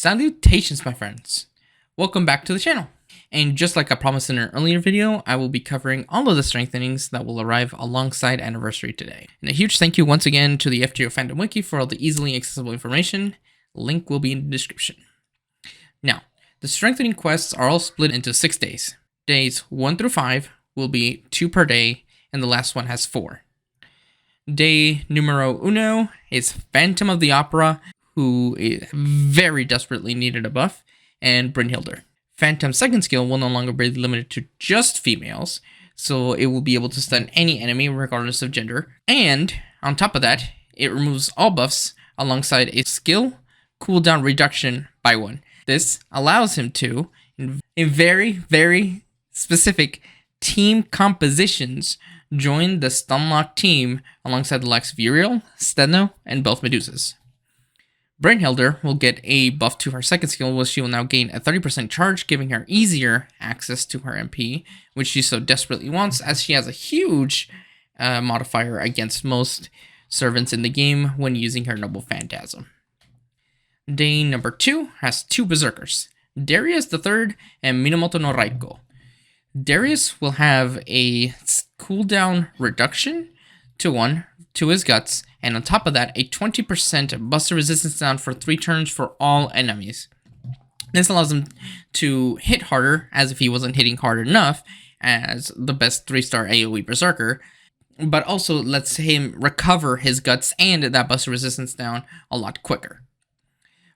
Salutations, my friends. Welcome back to the channel. And just like I promised in an earlier video, I will be covering all of the strengthenings that will arrive alongside Anniversary today. And a huge thank you once again to the FGO fandom wiki for all the easily accessible information. Link will be in the description. Now, the strengthening quests are all split into 6 days. Days 1 through 5 will be 2 per day, and the last one has 4. Day numero uno is Phantom of the Opera, who very desperately needed a buff, and Brynhildr. Phantom's second skill will no longer be limited to just females, so it will be able to stun any enemy regardless of gender, and on top of that, it removes all buffs alongside a skill cooldown reduction by 1. This allows him to, in very, very specific team compositions, join the Stunlock team alongside the likes of Uriel, Steno, and both Medusas. Brynhildr will get a buff to her second skill, where she will now gain a 30% charge, giving her easier access to her MP, which she so desperately wants, as she has a huge modifier against most servants in the game when using her Noble Phantasm. Day number 2 has 2 Berserkers, Darius III and Minamoto no Raiko. Darius will have a cooldown reduction to 1 to his guts, and on top of that, a 20% buster resistance down for 3 turns for all enemies. This allows him to hit harder, as if he wasn't hitting hard enough as the best 3-star AoE Berserker, but also lets him recover his guts and that buster resistance down a lot quicker.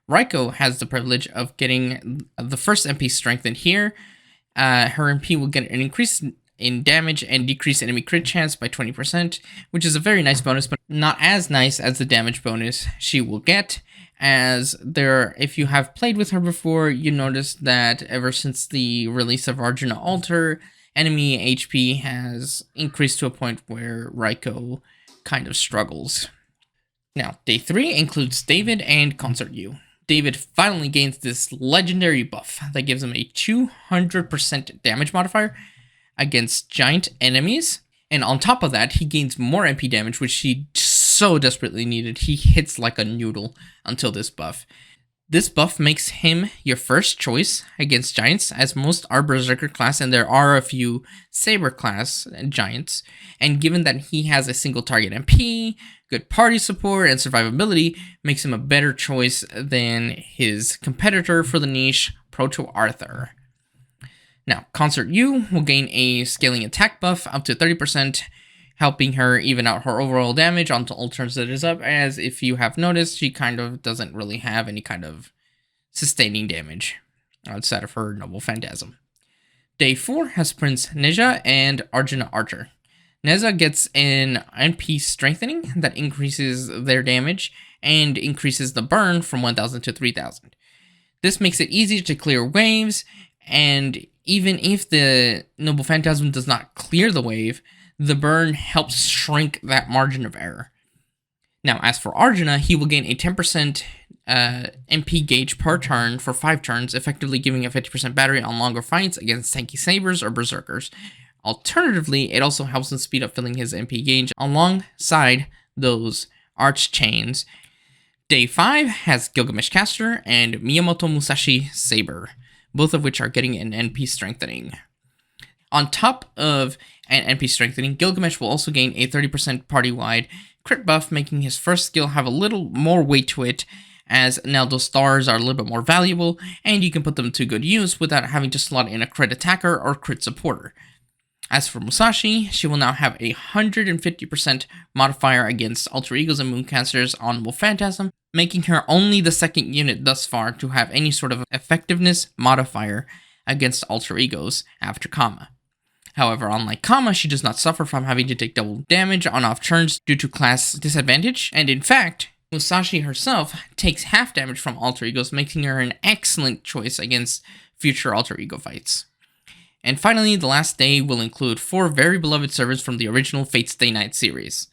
Raiko has the privilege of getting the first MP strengthened here. Her MP will get an increase in damage and decrease enemy crit chance by 20%, which is a very nice bonus, but not as nice as the damage bonus she will get, as if you have played with her before, you notice that ever since the release of Arjuna Altar, enemy HP has increased to a point where Raiko kind of struggles. Now, day 3 includes David and Concert U. David finally gains this legendary buff that gives him a 200% damage modifier against giant enemies, and on top of that, he gains more MP damage, which he so desperately needed. He hits like a noodle until this buff. This buff makes him your first choice against giants, as most are Berserker class, and there are a few Saber class giants, and given that he has a single target MP, good party support, and survivability, makes him a better choice than his competitor for the niche, Proto Arthur. Now, Concert U will gain a scaling attack buff up to 30%, helping her even out her overall damage on all turns that is up, as if you have noticed, she kind of doesn't really have any kind of sustaining damage outside of her Noble Phantasm. Day 4 has Prince Neja and Arjuna Archer. Neja gets an MP strengthening that increases their damage and increases the burn from 1,000 to 3,000. This makes it easier to clear waves, and even if the Noble Phantasm does not clear the wave, the burn helps shrink that margin of error. Now, as for Arjuna, he will gain a 10% MP gauge per turn for 5 turns, effectively giving a 50% battery on longer fights against tanky sabers or berserkers. Alternatively, it also helps him speed up filling his MP gauge alongside those arch chains. Day 5 has Gilgamesh Caster and Miyamoto Musashi Saber, both of which are getting an NP strengthening. On top of an NP strengthening, Gilgamesh will also gain a 30% party-wide crit buff, making his first skill have a little more weight to it, as now those stars are a little bit more valuable, and you can put them to good use without having to slot in a crit attacker or crit supporter. As for Musashi, she will now have a 150% modifier against alter egos and mooncasters on Noble Phantasm, making her only the second unit thus far to have any sort of effectiveness modifier against alter egos after Kama. However, unlike Kama, she does not suffer from having to take double damage on off turns due to class disadvantage, and in fact, Musashi herself takes half damage from alter egos, making her an excellent choice against future alter ego fights. And finally, the last day will include 4 very beloved servants from the original Fate Stay Night series.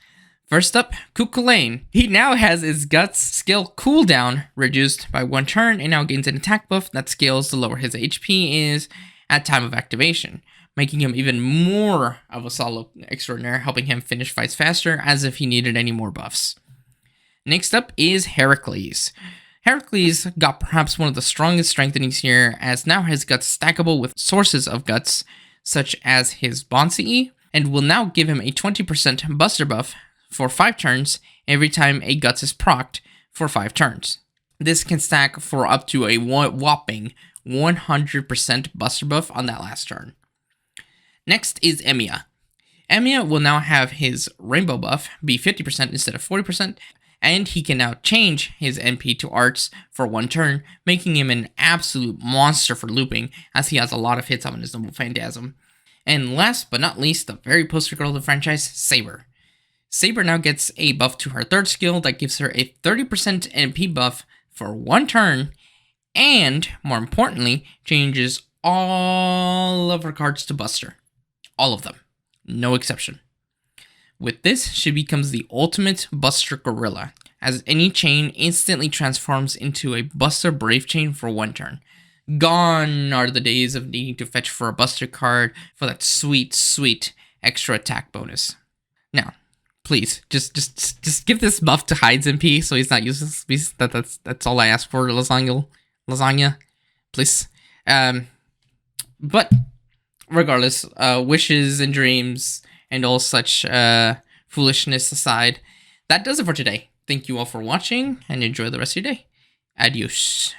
First up, Kukulen. He now has his Guts skill cooldown reduced by 1 turn and now gains an attack buff that scales the lower his HP is at time of activation, making him even more of a solo extraordinaire, helping him finish fights faster as if he needed any more buffs. Next up is Heracles. Heracles got perhaps one of the strongest strengthenings here, as now his guts stackable with sources of guts, such as his Bonsai, and will now give him a 20% buster buff for 5 turns every time a guts is procced for 5 turns. This can stack for up to a whopping 100% buster buff on that last turn. Next is Emiya. Emiya will now have his rainbow buff be 50% instead of 40%, and he can now change his NP to arts for 1 turn, making him an absolute monster for looping, as he has a lot of hits on his Noble Phantasm. And last but not least, the very poster girl of the franchise, Saber. Saber now gets a buff to her 3rd skill that gives her a 30% NP buff for 1 turn, and, more importantly, changes all of her cards to Buster. All of them. No exception. With this, she becomes the ultimate Buster Gorilla, as any chain instantly transforms into a Buster Brave chain for 1 turn. Gone are the days of needing to fetch for a Buster card for that sweet, sweet extra attack bonus. Now, please, just give this buff to Hyde's MP so he's not useless. Please, that's all I ask for, lasagna, please. But regardless, wishes and dreams and all such foolishness aside, that does it for today. Thank you all for watching, and enjoy the rest of your day. Adios.